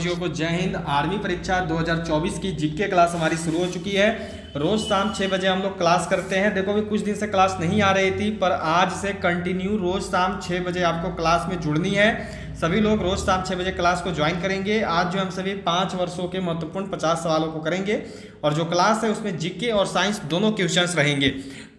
बच्चों को जय हिंद। आर्मी परीक्षा 2024 की जीके क्लास हमारी शुरू हो चुकी है। रोज शाम 6 बजे हम लोग क्लास करते हैं। देखो अभी कुछ दिन से क्लास नहीं आ रही थी, पर आज से कंटिन्यू रोज शाम 6 बजे आपको क्लास में जुड़नी है। सभी लोग रोज शाम 6 बजे क्लास को ज्वाइन करेंगे। आज जो हम सभी 5 वर्षों के महत्वपूर्ण 50 सवालों को करेंगे और जो क्लास है उसमें जीके और साइंस दोनों क्वेश्चंस रहेंगे।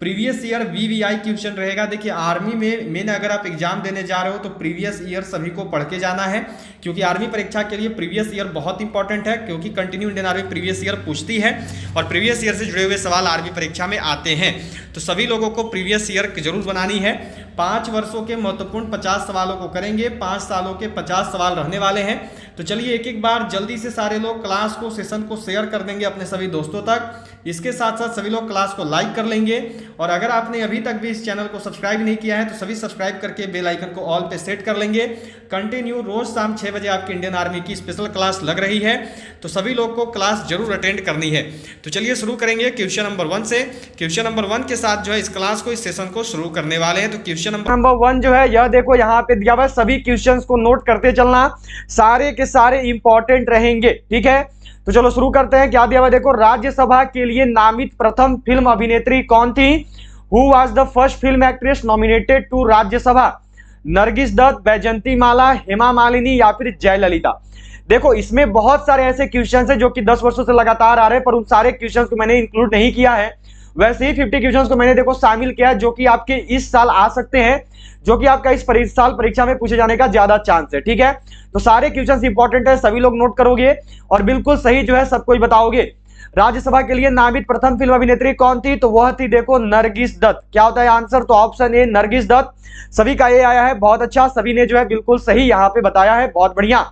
प्रीवियस ईयर वीवीआई क्वेश्चन रहेगा। देखिए आर्मी में अगर आप एग्जाम देने जा रहे हो तो प्रीवियस ईयर सभी को पढ़ के जाना है, क्योंकि आर्मी परीक्षा के लिए प्रीवियस ईयर बहुत इंपॉर्टेंट है, क्योंकि continue Indian army previous year पूछती है और प्रीवियस ईयर से जुड़े हुए सवाल आर्मी परीक्षा में आते हैं। तो सभी लोगों को प्रीवियस ईयर जरूर बनानी है। 5 वर्षों के महत्वपूर्ण 50 सवालों को करेंगे। 5 सालों के 50 सवाल रहने वाले हैं। तो चलिए एक एक बार जल्दी से सारे लोग क्लास को, सेशन को शेयर कर देंगे अपने सभी दोस्तों तक। इसके साथ साथ सभी लोग क्लास को लाइक कर लेंगे और अगर आपने अभी तक भी इस चैनल को सब्सक्राइब नहीं किया है तो सभी सब्सक्राइब करके बेल आइकन को ऑल पे सेट कर लेंगे। कंटिन्यू रोज शाम 6 बजे आपकी इंडियन आर्मी की स्पेशल क्लास लग रही है, तो सभी लोग को क्लास जरूर अटेंड करनी है। तो चलिए शुरू करेंगे क्वेश्चन नंबर 1 से। क्वेश्चन नंबर 1 के साथ जो है इस क्लास को, इस सेशन को शुरू करने वाले हैं। तो क्वेश्चन नंबर 1 जो है यह देखो यहाँ पे दिया हुआ है। सभी क्वेश्चंस को नोट करते चलना, सारे के सारे इंपॉर्टेंट रहेंगे, ठीक है। तो चलो शुरू करते हैं। क्या दिया हुआ देखो, राज्यसभा के लिए नामित प्रथम फिल्म अभिनेत्री कौन थी? Who was the first film actress nominated to Rajya Sabha? Nargis Dutt, Baijayanti Mala, Hema Malini या फिर जयललिता? देखो इसमें बहुत सारे ऐसे क्वेश्चंस हैं जो कि 10 वर्षों से लगातार आ रहे हैं, पर उन सारे क्वेश्चंस को मैंने इंक्लूड नहीं किया है। वैसे ही 50 क्वेश्चंस को मैंने देखो शामिल किया जो कि आपके इस साल आ सकते हैं, जो कि आपका इस साल परीक्षा में पूछे जाने का ज्यादा चांस है, ठीक है। तो सारे क्वेश्चंस इंपॉर्टेंट है, सभी लोग नोट करोगे और बिल्कुल सही जो है सबको ही बताओगे। राज्यसभा के लिए नामित प्रथम फिल्म अभिनेत्री कौन थी? तो वह थी देखो नरगिस दत्त। क्या होता है आंसर? तो ऑप्शन ए नरगिस दत्त। सभी का ए आया है, बहुत अच्छा, सभी ने जो है बिल्कुल सही यहाँ पे बताया है, बहुत बढ़िया।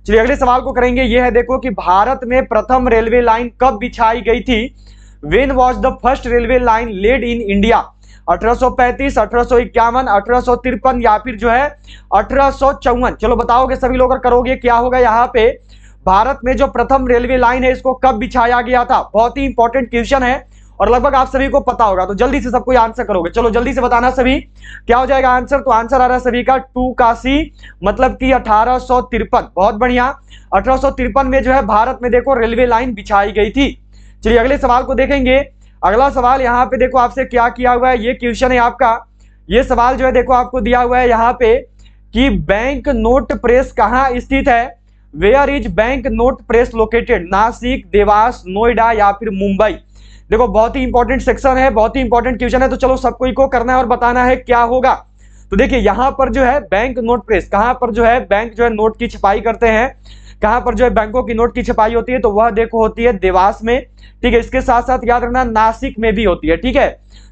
चलिए अगले सवाल को करेंगे। यह है देखो कि भारत में प्रथम रेलवे लाइन कब बिछाई गई थी? When was the first railway line laid in India? 1835, 1851, 1853 या फिर जो है 1854? चलो बताओगे सभी लोग, करोगे क्या होगा यहाँ पे? भारत में जो प्रथम रेलवे लाइन है इसको कब बिछाया गया था? बहुत ही इंपॉर्टेंट क्वेश्चन है और लगभग आप सभी को पता होगा, तो जल्दी से सबको आंसर करोगे। चलो जल्दी से बताना सभी, क्या हो जाएगा आंसर? तो आंसर आ रहा है सभी का 2 का सी, मतलब कि 1853। बहुत बढ़िया, 1853 में जो है भारत में देखो रेलवे लाइन बिछाई गई थी। चलिए अगले सवाल को देखेंगे। अगला सवाल यहाँ पे देखो आपसे क्या किया हुआ है, ये क्वेश्चन है आपका। ये सवाल जो है देखो आपको दिया हुआ है यहाँ पे कि बैंक नोट प्रेस कहाँ स्थित है? Where is bank note press located? Nashik, Dewas, Noida या फिर मुंबई? देखो बहुत ही इंपॉर्टेंट सेक्शन है, बहुत ही इंपॉर्टेंट क्वेश्चन है, तो चलो सबको को करना है और बताना है क्या होगा। तो देखिए यहाँ पर जो है बैंक नोट प्रेस, कहाँ पर जो है बैंक जो है नोट की छपाई करते हैं, कहां पर जो है बैंकों की नोट की छपाई होती है, तो वह देखो होती है देवास में, ठीक है। इसके साथ साथ याद रखना नासिक में भी होती है, ठीक है।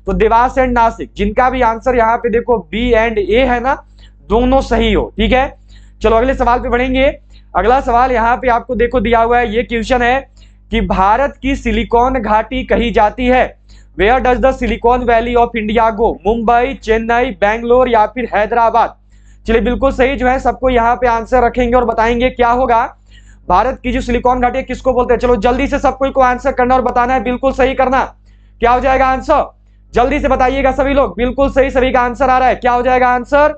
तो देवास एंड नासिक, जिनका भी आंसर यहाँ पे देखो बी एंड ए है ना, दोनों सही हो, ठीक है। चलो अगले सवाल पे बढ़ेंगे। अगला सवाल यहाँ पे आपको देखो दिया हुआ है, ये क्वेश्चन है कि भारत की सिलिकॉन घाटी कही जाती है? Where does the silicon valley of India go? Mumbai, Chennai, Bangalore या फिर हैदराबाद? चलिए बिल्कुल सही जो है सबको यहाँ पे आंसर रखेंगे और बताएंगे क्या होगा। भारत की जो सिलिकॉन घाटी है किसको बोलते हैं? चलो जल्दी से सबको को आंसर करना और बताना है, बिल्कुल सही करना। क्या हो जाएगा आंसर? जल्दी से बताइएगा सभी लोग, बिल्कुल सही, सभी का आंसर आ रहा है। क्या हो जाएगा आंसर?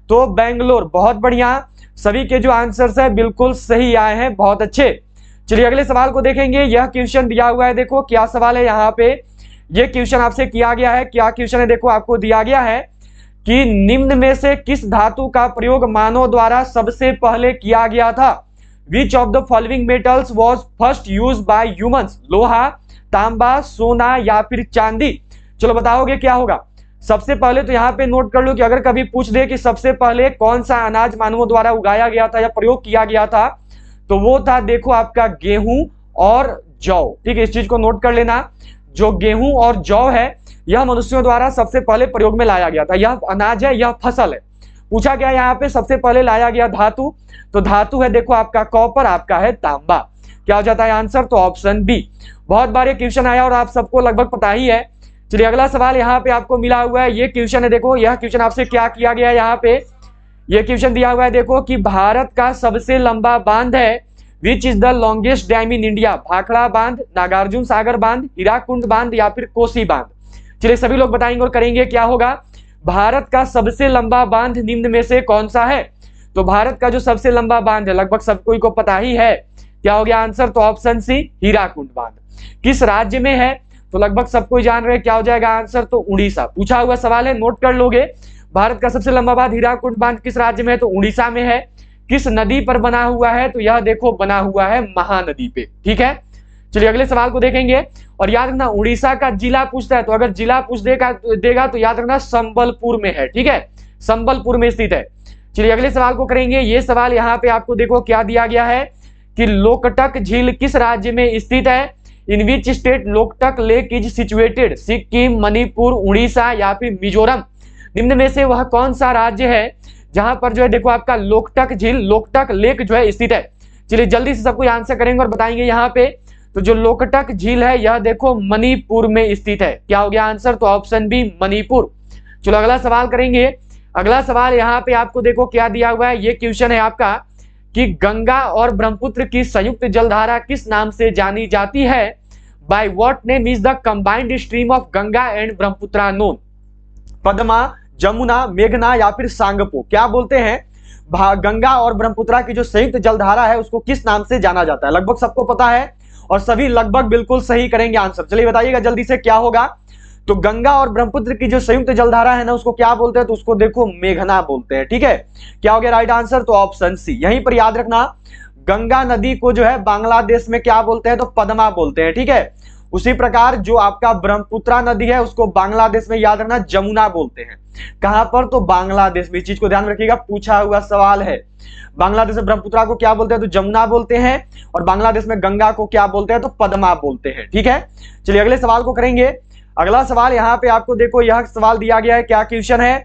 तो बेंगलोर। बहुत बढ़िया, सभी के जो आंसर्स है बिल्कुल सही आए हैं, बहुत अच्छे। चलिए अगले सवाल को देखेंगे। यह क्वेश्चन दिया हुआ है, देखो क्या सवाल है यहाँ पे, यह क्वेश्चन आपसे किया गया है। क्या क्वेश्चन है देखो आपको दिया गया है कि निम्न में से किस धातु का प्रयोग मानव द्वारा सबसे पहले किया गया था? Which of the following metals was first used by humans? लोहा, तांबा, सोना या फिर चांदी? चलो बताओगे क्या होगा। सबसे पहले तो यहाँ पे नोट कर लो कि अगर कभी पूछ दे कि सबसे पहले कौन सा अनाज मानवों द्वारा उगाया गया था या प्रयोग किया गया था, तो वो था देखो आपका गेहूं और जौ, ठीक है। इस चीज को नोट कर लेना, जो गेहूं और जौ है यह मनुष्यों द्वारा सबसे पहले प्रयोग में लाया गया था। यह अनाज है, यह फसल है। पूछा गया यहाँ पे सबसे पहले लाया गया धातु, तो धातु है देखो आपका कॉपर, आपका है तांबा। क्या हो जाता है आंसर? तो ऑप्शन बी। बहुत बार ये क्वेश्चन आया और आप सबको लगभग पता ही है। चलिए अगला सवाल यहाँ पे आपको मिला हुआ है, ये क्वेश्चन है देखो, यह क्वेश्चन आपसे क्या किया गया है यहाँ पे, ये क्वेश्चन दिया हुआ है देखो कि भारत का सबसे लंबा बांध है which is the longest dam in India? Bhakra बांध, नागार्जुन सागर बांध, हीराकुंड बांध या फिर कोसी बांध? चलिए सभी लोग बताएंगे और करेंगे क्या होगा। भारत का सबसे लंबा बांध निम्न में से कौन सा है? तो भारत का जो सबसे लंबा बांध है, लगभग सबको को पता ही है, क्या हो गया आंसर? तो ऑप्शन सी हीराकुंड बांध। किस राज्य में है? तो लगभग सबको जान रहे हैं, क्या हो जाएगा आंसर? तो उड़ीसा। पूछा हुआ सवाल है, नोट कर लोगे। भारत का सबसे लंबा बांध हीराकुंड बांध किस राज्य में है? तो उड़ीसा में है। किस नदी पर बना हुआ है? तो यह देखो बना हुआ है महानदी पे। ठीक है, चलिए अगले सवाल को देखेंगे। और याद रखना उड़ीसा का जिला पूछता है, तो अगर जिला पूछ देगा तो याद रखना संबलपुर में है। ठीक है, संबलपुर में स्थित है। चलिए अगले सवाल को करेंगे। ये सवाल यहाँ पे आपको देखो क्या दिया गया है कि लोकटक झील किस राज्य में स्थित है? In which state Loktak lake is situated? Sikkim, Manipur, Orissa या फिर मिजोरम? निम्न में से वह कौन सा राज्य है जहां पर जो है देखो आपका लोकटक झील, लोकटक लेक जो है स्थित है? चलिए जल्दी से सबको आंसर करेंगे और बताएंगे यहाँ पे। तो जो लोकटक झील है यह देखो मणिपुर में स्थित है। क्या हो गया आंसर? तो ऑप्शन बी मणिपुर। चलो अगला सवाल करेंगे। अगला सवाल यहाँ पे आपको देखो क्या दिया हुआ है। ये क्वेश्चन है आपका कि गंगा और ब्रह्मपुत्र की संयुक्त जलधारा किस नाम से जानी जाती है? By what name is the combined stream of Ganga and Brahmaputra known? Padma, Jamuna, मेघना या फिर सांगपो? क्या बोलते हैं? गंगा और ब्रह्मपुत्र की जो संयुक्त जलधारा है उसको किस नाम से जाना जाता है? लगभग सबको पता है और सभी लगभग बिल्कुल सही करेंगे आंसर। चलिए बताइएगा जल्दी से क्या होगा। तो गंगा और ब्रह्मपुत्र की जो संयुक्त जलधारा है ना उसको क्या बोलते हैं? तो उसको देखो मेघना बोलते हैं। ठीक है, क्या हो गया राइट आंसर? तो ऑप्शन सी। यहीं पर याद रखना गंगा नदी को जो है बांग्लादेश में क्या बोलते हैं? तो पद्मा बोलते हैं। ठीक है, उसी प्रकार जो आपका ब्रह्मपुत्र नदी है उसको बांग्लादेश में याद रखना जमुना बोलते हैं। कहां पर? तो बांग्लादेश में। इस चीज को ध्यान रखिएगा, पूछा हुआ सवाल है। बांग्लादेश में ब्रह्मपुत्र को क्या बोलते हैं? तो जमुना बोलते हैं। और बांग्लादेश में गंगा को क्या बोलते हैं? तो पद्मा बोलते हैं। ठीक है, चलिए अगले सवाल को करेंगे। अगला सवाल यहाँ पे आपको देखो यह सवाल दिया गया है। क्या क्वेश्चन है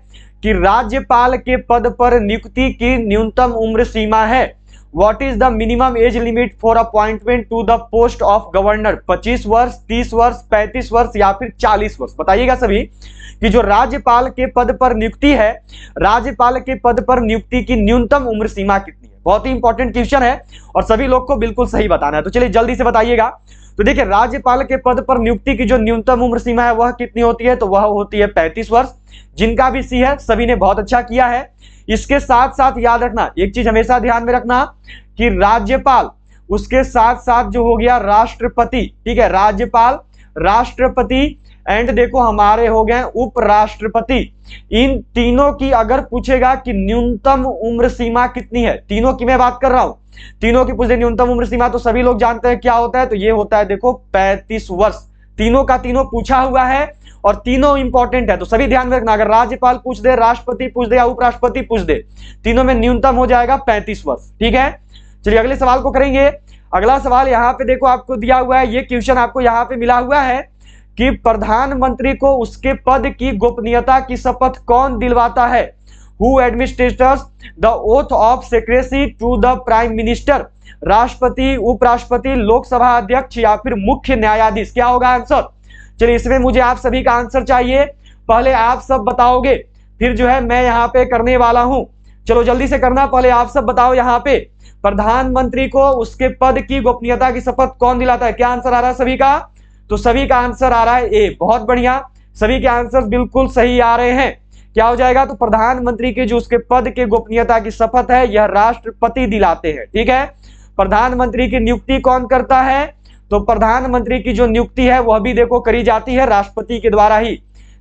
कि राज्यपाल के पद पर नियुक्ति की न्यूनतम उम्र सीमा है? What is the minimum age limit for appointment to the post of governor? 25 वर्ष, 30 वर्ष, 35 वर्ष या फिर 40 वर्ष? बताइएगा सभी कि जो राज्यपाल के पद पर नियुक्ति है, राज्यपाल के पद पर नियुक्ति की न्यूनतम उम्र सीमा कितनी है? बहुत ही इंपॉर्टेंट क्वेश्चन है और सभी लोग को बिल्कुल सही बताना है। तो चलिए जल्दी से बताइएगा। तो देखिए राज्यपाल के पद पर नियुक्ति की जो न्यूनतम उम्र सीमा है वह कितनी होती है? तो वह होती है 35 वर्ष। जिनका भी सी है सभी ने बहुत अच्छा किया है। इसके साथ साथ याद रखना एक चीज हमेशा ध्यान में रखना कि राज्यपाल उसके साथ साथ जो हो गया राष्ट्रपति। ठीक है, राज्यपाल, राष्ट्रपति एंड देखो हमारे हो गए उपराष्ट्रपति। इन तीनों की अगर पूछेगा कि न्यूनतम उम्र सीमा कितनी है, तीनों की मैं बात कर रहा हूं, तीनों की पूछे न्यूनतम उम्र सीमा, तो सभी लोग जानते हैं क्या होता है? तो ये होता है देखो 35 वर्ष। तीनों का तीनों पूछा हुआ है और तीनों इंपॉर्टेंट है, तो सभी ध्यान में रखना। अगर राज्यपाल पूछ दे, राष्ट्रपति पूछ दे या उपराष्ट्रपति पूछ दे, तीनों में न्यूनतम हो जाएगा 35 वर्ष। ठीक है, चलिए अगले सवाल को करेंगे। अगला सवाल यहाँ पे देखो आपको दिया हुआ है। ये क्वेश्चन आपको यहाँ पे मिला हुआ है कि प्रधानमंत्री को उसके पद की गोपनीयता की शपथ कौन दिलवाता है? Who administers the oath of secrecy to the prime minister? राष्ट्रपति, उपराष्ट्रपति, लोकसभा अध्यक्ष या फिर मुख्य न्यायाधीश? क्या होगा आंसर? चलिए इसमें मुझे आप सभी का आंसर चाहिए। पहले आप सब बताओगे फिर जो है मैं यहाँ पे करने वाला हूं। चलो जल्दी से करना, पहले आप सब बताओ। यहाँ पे प्रधानमंत्री को उसके पद की गोपनीयता की शपथ कौन दिलाता है? क्या आंसर आ रहा है सभी का? तो सभी का आंसर आ रहा है ए। बहुत बढ़िया, सभी के आंसर बिल्कुल सही आ रहे हैं। क्या हो जाएगा? तो प्रधानमंत्री के जो उसके पद के गोपनीयता की शपथ है यह राष्ट्रपति दिलाते हैं। ठीक है, प्रधानमंत्री की नियुक्ति कौन करता है? तो प्रधानमंत्री की जो नियुक्ति है वह भी देखो करी जाती है राष्ट्रपति के द्वारा ही।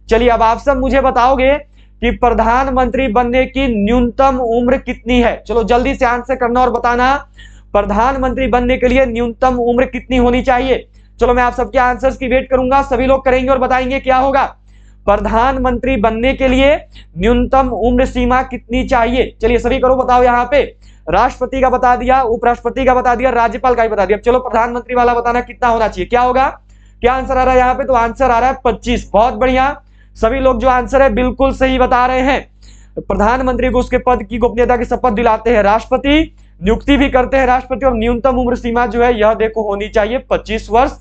चलिए अब आप सब मुझे बताओगे कि प्रधानमंत्री बनने की न्यूनतम उम्र कितनी है? चलो जल्दी से आंसर करना और बताना प्रधानमंत्री बनने के लिए न्यूनतम उम्र कितनी होनी चाहिए। चलो मैं आप सबके आंसर्स की वेट करूंगा, सभी लोग करेंगे और बताएंगे क्या होगा। प्रधानमंत्री बनने के लिए न्यूनतम उम्र सीमा कितनी चाहिए? चलिए सभी करो, बताओ। यहाँ पे राष्ट्रपति का बता दिया, उपराष्ट्रपति का बता दिया, राज्यपाल का भी बता दिया। चलो प्रधानमंत्री वाला बताना कितना होना चाहिए, क्या होगा? क्या आंसर आ रहा है यहाँ पे? तो आंसर आ रहा है 25। बहुत बढ़िया, सभी लोग जो आंसर है बिल्कुल सही बता रहे हैं। प्रधानमंत्री को उसके पद की गोपनीयता की शपथ दिलाते हैं राष्ट्रपति, नियुक्ति भी करते हैं राष्ट्रपति, और न्यूनतम उम्र सीमा जो है यह देखो होनी चाहिए 25 वर्ष।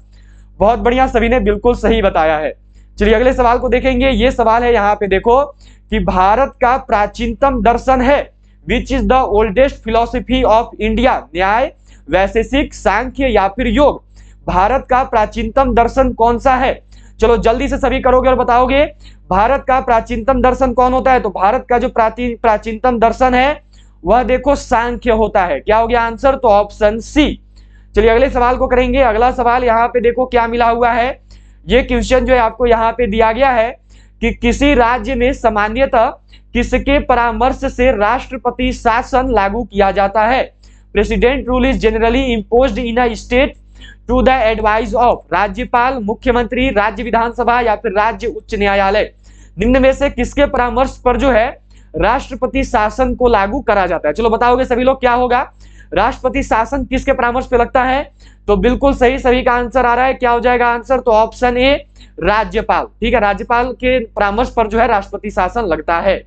बहुत बढ़िया, सभी ने बिल्कुल सही बताया है। चलिए अगले सवाल को देखेंगे। ये सवाल है यहाँ पे देखो कि भारत का प्राचीनतम दर्शन है which is the oldest philosophy of India? न्याय, वैशेषिक, सांख्य या फिर योग? भारत का प्राचीनतम दर्शन कौन सा है? चलो जल्दी से सभी करोगे और बताओगे भारत का प्राचीनतम दर्शन कौन होता है? तो भारत का जो प्राचीनतम दर्शन है वह देखो सांख्य होता है। क्या हो गया आंसर? तो ऑप्शन सी चलिए अगले सवाल को करेंगे। अगला सवाल यहाँ पे देखो क्या मिला हुआ है। ये क्वेश्चन जो है आपको यहाँ पे दिया गया है कि किसी राज्य में सामान्यतः किसके परामर्श से राष्ट्रपति शासन लागू किया जाता है। President rule is generally imposed in a state to the advice of राज्यपाल, मुख्यमंत्री, राज्य विधानसभा या फिर राज्य उच्च न्यायालय। निम्न में से किसके परामर्श पर जो है राष्ट्रपति शासन को लागू करा जाता है। चलो बताओगे सभी लोग क्या होगा, राष्ट्रपति शासन किसके परामर्श पे लगता है। तो बिल्कुल सही, सभी का आंसर आ रहा है। क्या हो जाएगा आंसर, तो ऑप्शन ए राज्यपाल। ठीक है, राज्यपाल के परामर्श पर जो है राष्ट्रपति शासन लगता है।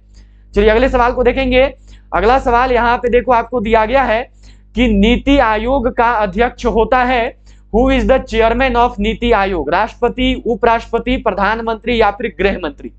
चलिए अगले सवाल को देखेंगे। अगला सवाल यहाँ पे देखो आपको दिया गया है कि नीति आयोग का अध्यक्ष होता है who is the chairman of NITI Aayog, राष्ट्रपति, उपराष्ट्रपति, प्रधानमंत्री या फिर गृह मंत्री।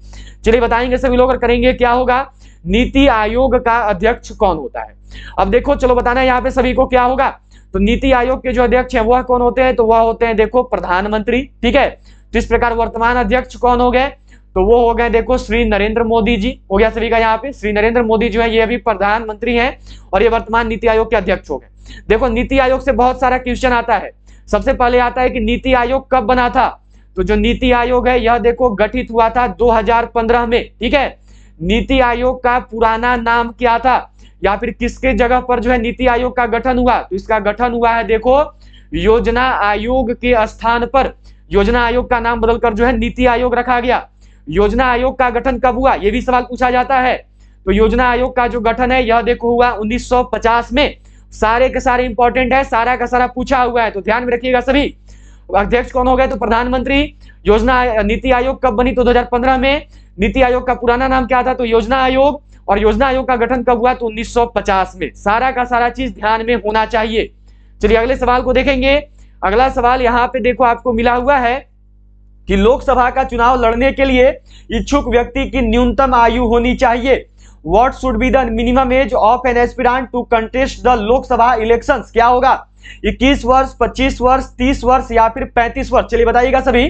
चलिए बताएंगे सभी लोग और करेंगे क्या होगा, नीति आयोग का अध्यक्ष कौन होता है। अब देखो चलो बताना है यहाँ पे सभी को क्या होगा। तो नीति आयोग के जो अध्यक्ष हैं वह कौन होते हैं, तो वह होते हैं देखो प्रधानमंत्री। ठीक है, तो इस प्रकार वर्तमान अध्यक्ष कौन हो गए, तो वो हो गए देखो श्री नरेंद्र मोदी जी। हो गया सभी का यहाँ पे, श्री नरेंद्र मोदी जो है ये अभी प्रधानमंत्री हैं और ये वर्तमान नीति आयोग के अध्यक्ष हो गए। देखो नीति आयोग से बहुत सारा क्वेश्चन आता है। सबसे पहले आता है कि नीति आयोग कब बना था, तो जो नीति आयोग है यह देखो गठित हुआ था 2015 में। ठीक है, नीति आयोग का पुराना नाम क्या था या फिर किसके जगह पर जो है नीति आयोग का गठन हुआ, तो इसका गठन हुआ है देखो योजना आयोग के स्थान पर योजना आयोग का नाम बदलकर जो है नीति आयोग रखा गया। योजना आयोग का गठन कब हुआ, यह भी सवाल पूछा जाता है। तो योजना आयोग का जो गठन है यह देखो हुआ 1950 में। सारे के सारे इंपॉर्टेंट है, सारा का सारा पूछा हुआ है, तो ध्यान में रखिएगा सभी। अध्यक्ष कौन हो गए, तो प्रधानमंत्री। योजना नीति आयोग कब बनी, तो 2015 में। नीति आयोग का पुराना नाम क्या था, तो योजना आयोग। और योजना आयोग का गठन कब हुआ, तो 1950 में। सारा का सारा चीज ध्यान में होना चाहिए। चलिए अगले सवाल को देखेंगे। अगला सवाल यहाँ पे देखो आपको मिला हुआ है कि लोकसभा का चुनाव लड़ने के लिए इच्छुक व्यक्ति की न्यूनतम आयु होनी चाहिए। What should be the minimum age of an aspirant to contest the Lok Sabha elections. क्या होगा, 21 वर्ष, 25 वर्ष, 30 वर्ष या फिर 35 वर्ष। चलिए बताइएगा सभी,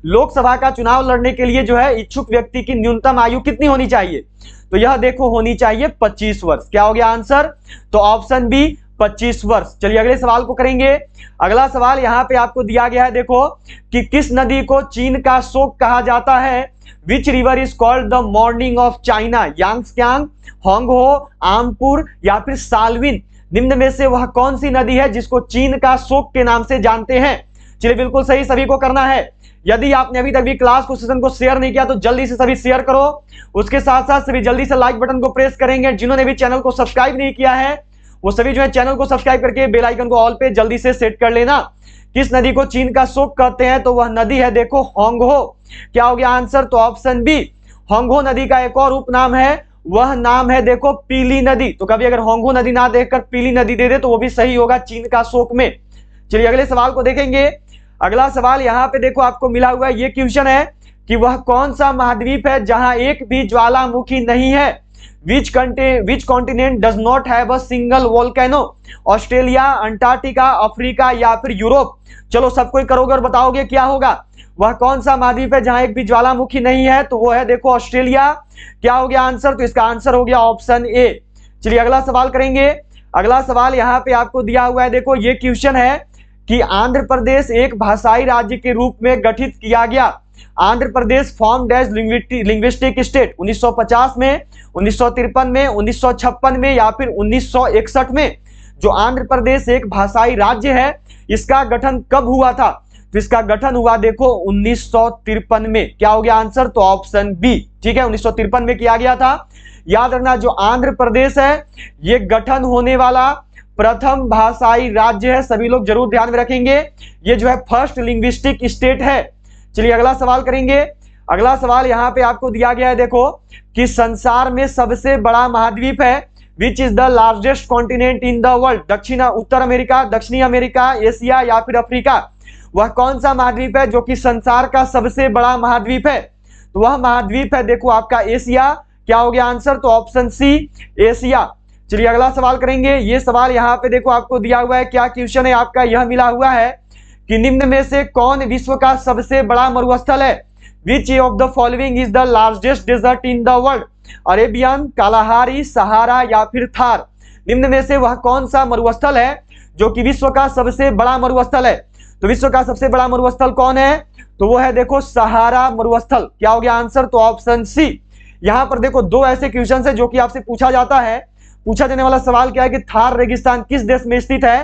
लोकसभा का चुनाव लड़ने के लिए जो है इच्छुक व्यक्ति की न्यूनतम आयु कितनी होनी चाहिए, तो यह देखो होनी चाहिए 25 वर्ष। क्या हो गया आंसर, तो ऑप्शन बी 25 वर्ष। चलिए अगले सवाल को करेंगे। अगला सवाल यहाँ पे आपको दिया गया है देखो कि किस नदी को चीन का शोक कहा जाता है। Which river is called the mourning of China, यांगस्यांग, होंगहो, आमपुर या फिर सालविन। निम्न में से वह कौन सी नदी है जिसको चीन का शोक के नाम से जानते हैं। चलिए बिल्कुल सही, सभी को करना है। यदि आपने अभी तक भी क्लास को सेशन को शेयर नहीं किया तो जल्दी से सभी शेयर करो। उसके साथ साथ सभी जल्दी से लाइक बटन को प्रेस करेंगे। जिन्होंने भी चैनल को सब्सक्राइब नहीं किया है वो सभी जो है चैनल को सब्सक्राइब करके बेल आइकन को ऑल पे जल्दी से सेट कर लेना। किस नदी को चीन का शोक कहते हैं, तो वह नदी है देखो होंगहो। क्या हो गया आंसर, तो ऑप्शन बी। होंगहो नदी का एक और उपनाम है, वह नाम है देखो पीली नदी। तो कभी अगर होंगहो नदी ना देखकर पीली नदी दे दे तो वो भी सही होगा चीन का शोक में। चलिए अगले सवाल को देखेंगे। अगला सवाल यहाँ पे देखो आपको मिला हुआ है, ये क्वेश्चन है कि वह कौन सा महाद्वीप है जहां एक भी ज्वालामुखी नहीं है। Which continent does not have a single volcano. Australia, Antarctica, Africa या फिर यूरोप। चलो सब कोई करोगे और बताओगे क्या होगा, वह कौन सा महाद्वीप है जहां एक भी ज्वालामुखी नहीं है, तो वो है देखो ऑस्ट्रेलिया। क्या हो गया आंसर, तो इसका आंसर हो गया ऑप्शन ए। चलिए अगला सवाल करेंगे। अगला सवाल यहाँ पे आपको दिया हुआ है देखो, ये क्वेश्चन है कि आंध्र प्रदेश एक भाषाई राज्य के रूप में गठित किया गया। Andhra Pradesh formed as linguistic state 1950 में, 1953 में, 1956 में या फिर 1961 में। जो आंध्र प्रदेश एक भाषाई राज्य है इसका गठन कब हुआ था, तो इसका गठन हुआ देखो 1953 में। क्या हो गया आंसर, तो ऑप्शन बी। ठीक है, 1953 में किया गया था। याद रखना जो आंध्र प्रदेश है ये गठन होने वाला प्रथम भाषाई राज्य है। सभी लोग जरूर ध्यान में रखेंगे, ये जो है फर्स्ट लिंग्विस्टिक स्टेट है। चलिए अगला सवाल करेंगे। अगला सवाल यहाँ पे आपको दिया गया है देखो कि संसार में सबसे बड़ा महाद्वीप है। Which is the largest continent in the world. Uttar America, दक्षिणी अमेरिका, एशिया या फिर अफ्रीका। वह कौन सा महाद्वीप है जो कि संसार का सबसे बड़ा महाद्वीप है, तो वह महाद्वीप है देखो आपका एशिया। क्या हो गया आंसर, तो ऑप्शन सी एशिया। चलिए अगला सवाल करेंगे। ये सवाल यहाँ पे देखो आपको दिया हुआ है, क्या क्वेश्चन है आपका, यह मिला हुआ है कि निम्न में से कौन विश्व का सबसे बड़ा मरुस्थल है। Which of the following is the largest desert in the world. Arabian, Kalahari, Sahara या फिर थार। निम्न में से वह कौन सा मरुस्थल है जो कि विश्व का सबसे बड़ा मरुस्थल है। तो विश्व का सबसे बड़ा मरुस्थल कौन है? तो वो है देखो सहारा मरुस्थल। क्या हो गया आंसर? तो ऑप्शन सी। यहां पर देखो दो ऐसे क्वेश्चन है जो कि आपसे पूछा जाता है। पूछा जाने वाला सवाल क्या है कि थार रेगिस्तान किस देश में स्थित है?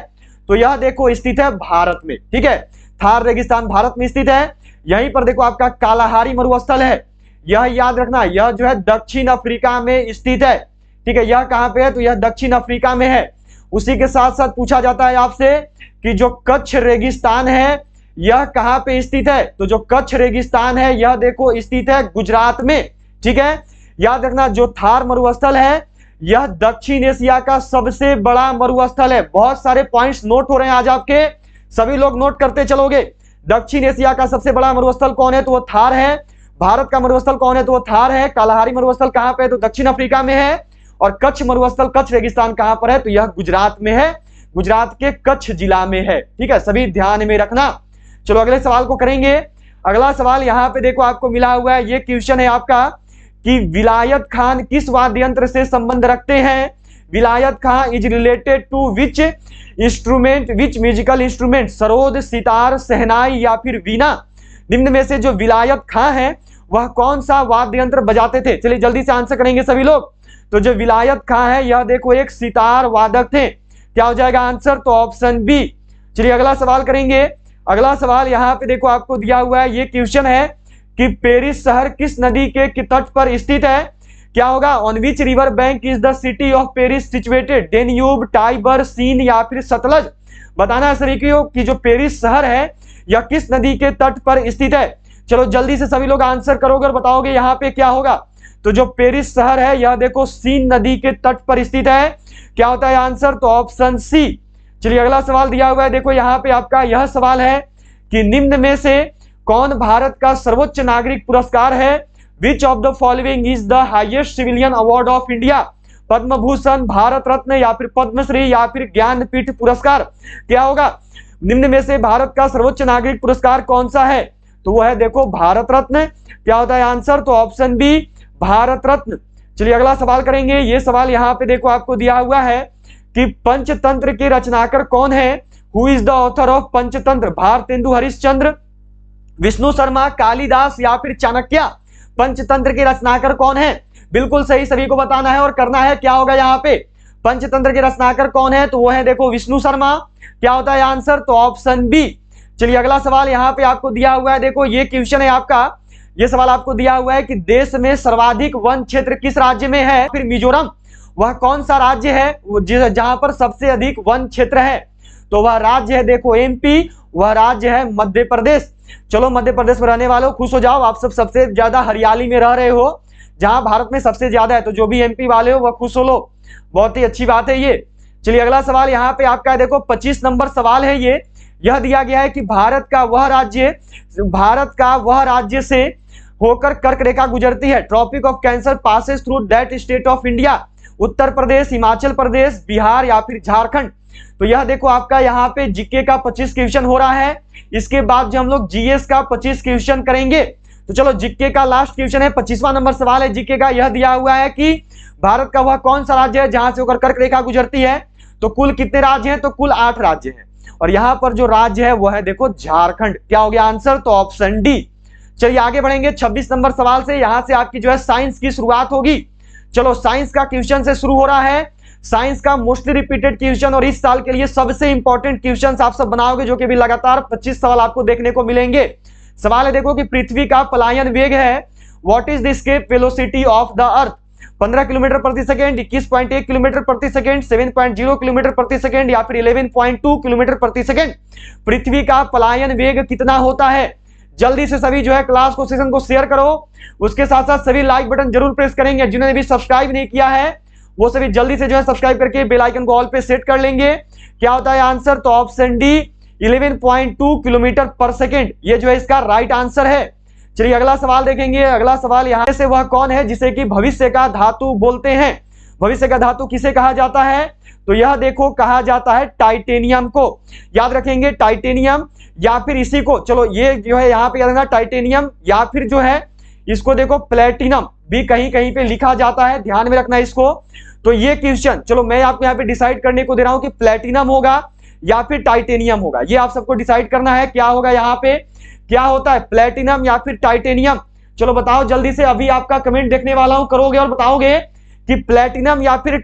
तो यह देखो स्थित है भारत में। ठीक है, थार रेगिस्तान भारत में स्थित है। यहीं पर देखो आपका कालाहारी मरुस्थल है, यह याद रखना, यह जो है दक्षिण अफ्रीका में स्थित है। ठीक है, यह कहां पे है? तो यह दक्षिण अफ्रीका में है। उसी के साथ साथ पूछा जाता है आपसे कि जो कच्छ रेगिस्तान है यह कहां पे स्थित है? तो जो कच्छ रेगिस्तान है यह देखो स्थित है गुजरात में। ठीक है, याद रखना जो थार मरुस्थल है यह दक्षिण एशिया का सबसे बड़ा मरुस्थल है। बहुत सारे पॉइंट्स नोट हो रहे हैं आज आपके, सभी लोग नोट करते चलोगे। दक्षिण एशिया का सबसे बड़ा मरुस्थल कौन है? तो वो थार है। भारत का मरुस्थल कौन है? तो वो थार है। कालाहारी मरुस्थल कहां पे है? तो दक्षिण अफ्रीका में है। और कच्छ मरुस्थल, कच्छ रेगिस्तान कहां पर है? तो यह गुजरात में है, गुजरात के कच्छ जिला में है। ठीक है, सभी ध्यान में रखना। चलो अगले सवाल को करेंगे। अगला सवाल यहाँ पे देखो आपको मिला हुआ है, ये क्वेश्चन है आपका कि विलायत खान किस वाद्य यंत्र से संबंध रखते हैं? Vilayat Khan is related to which instrument, which musical instrument? Sarod, sitar, shehnai या फिर वीणा? निम्न में से जो विलायत खान है वह कौन सा वाद्य यंत्र बजाते थे? चलिए जल्दी से आंसर करेंगे सभी लोग। तो जो विलायत खान है यह देखो एक सितार वादक थे। क्या हो जाएगा आंसर? तो ऑप्शन बी। चलिए अगला सवाल करेंगे। अगला सवाल यहाँ पे देखो आपको दिया हुआ है, ये क्वेश्चन है कि पेरिस शहर किस नदी के तट पर स्थित है? क्या होगा? On which river bank is the city of Paris situated? Danube, Tiber, Seine या फिर सतलज? बताना है सभी को कि जो पेरिस शहर है यह किस नदी के तट पर स्थित है। चलो जल्दी से सभी लोग आंसर करोगे और बताओगे यहाँ पे क्या होगा। तो जो पेरिस शहर है यह देखो सीन नदी के तट पर स्थित है। क्या होता है आंसर? तो ऑप्शन सी। चलिए अगला सवाल दिया हुआ है, देखो यहाँ पे आपका यह सवाल है कि निम्न में से कौन भारत का सर्वोच्च नागरिक पुरस्कार है? Which of the following is the highest civilian award of India? Padma Bhushan, Bharat Ratna या फिर पद्मश्री या फिर ज्ञानपीठ पुरस्कार? क्या होगा? निम्न में से भारत का सर्वोच्च नागरिक पुरस्कार कौन सा है? तो वो है देखो भारत रत्न। क्या होता है आंसर? तो ऑप्शन बी, भारत रत्न। चलिए अगला सवाल करेंगे। ये सवाल यहाँ पे देखो आपको दिया हुआ है कि पंचतंत्र के रचनाकार कौन है? Who is the author of Panchatantra? Bharatendu Harishchandra, Vishnu Sharma, Kalidas या फिर चाणक्य? पंचतंत्र के रचनाकार कौन है? बिल्कुल सही, सभी को बताना है और करना है। क्या होगा यहाँ पे? पंचतंत्र के रचनाकार कौन है? तो वो है देखो विष्णु शर्मा। क्या होता है आंसर? तो ऑप्शन बी। चलिए अगला सवाल यहाँ पे आपको दिया हुआ है, देखो ये क्वेश्चन है आपका। ये सवाल आपको दिया हुआ है कि देश में सर्वाधिक वन क्षेत्र किस राज्य में है? फिर मिजोरम, वह कौन सा राज्य है जहां पर सबसे अधिक वन क्षेत्र है? तो वह राज्य है देखो एमपी, वह राज्य है मध्य प्रदेश। चलो मध्य प्रदेश में रहने वालों खुश हो जाओ, आप सब सबसे ज्यादा हरियाली में रह रहे हो जहां भारत में सबसे ज्यादा है। तो जो भी एमपी वाले हो वह खुश हो लो, बहुत ही अच्छी बात है ये। चलिए अगला सवाल यहाँ पे आपका है, देखो 25 नंबर सवाल है ये। यह दिया गया है कि भारत का वह राज्य से होकर कर्क रेखा गुजरती है। Tropic of cancer passes through that state of India? Uttar Pradesh, Himachal Pradesh, Bihar या फिर झारखंड? तो यह देखो आपका यहाँ पे जीके का 25 क्वेश्चन हो रहा है। इसके बाद जो हम लोग जीएस का 25 क्वेश्चन करेंगे। तो चलो जीके का लास्ट क्वेश्चन है, 25वां नंबर सवाल है जीके का। यह दिया हुआ है कि भारत का वह कौन सा राज्य है जहां से होकर कर्क रेखा गुजरती है? तो कुल कितने राज्य हैं? तो कुल 8 राज्य हैं। और यहाँ पर जो राज्य है वह है देखो झारखंड। क्या हो गया आंसर? तो ऑप्शन डी। चलिए आगे बढ़ेंगे 26 नंबर सवाल से। यहां से आपकी जो है साइंस की शुरुआत होगी। चलो साइंस का क्वेश्चन से शुरू हो रहा है। साइंस का मोस्टली रिपीटेड क्वेश्चन और इस साल के लिए सबसे इंपॉर्टेंट क्वेश्चंस आप सब बनाओगे, जो कि भी लगातार 25 सवाल आपको देखने को मिलेंगे। सवाल है देखो कि पृथ्वी का पलायन वेग है, what is the escape velocity of the earth? 15 kilometre प्रति सेकंड, 21.1 किलोमीटर प्रति सेकंड, 7.0 किलोमीटर प्रति सेकंड या फिर 11.2 किलोमीटर प्रति सेकंड? पृथ्वी का पलायन वेग कितना होता है? जल्दी से सभी जो है क्लास को, सेशन को शेयर करो। उसके साथ साथ सभी लाइक बटन जरूर प्रेस करेंगे। जिन्होंने भी सब्सक्राइब नहीं किया है वो सभी जल्दी से जो है सब्सक्राइब करके बेल आइकन को ऑल पे सेट कर लेंगे। क्या होता है आंसर? तो ऑप्शन डी 11.2 किलोमीटर पर सेकेंड, ये जो है इसका राइट आंसर है। चलिए अगला सवाल देखेंगे। अगला सवाल यहाँ से, वह कौन है जिसे कि भविष्य का धातु बोलते हैं? भविष्य का धातु किसे कहा जाता है? तो यह देखो कहा जाता है टाइटेनियम को। याद रखेंगे टाइटेनियम या फिर इसी को, चलो ये जो है यहाँ पे याद रखना टाइटेनियम या फिर जो है इसको देखो प्लेटिनम भी कहीं कहीं पे लिखा जाता है, ध्यान में रखना इसको। तो ये क्वेश्चन चलो मैं आपको यहाँ पे डिसाइड करने को दे रहा हूं कि प्लेटिनम होगा या फिर टाइटेनियम होगा, ये आप सबको डिसाइड करना है। क्या होगा यहाँ पे, क्या होता है, प्लेटिनम या फिर टाइटेनियम? चलो बताओ जल्दी से, अभी आपका कमेंट देखने वाला हूं, करोगे और बताओगे कि प्लेटिनम या फिर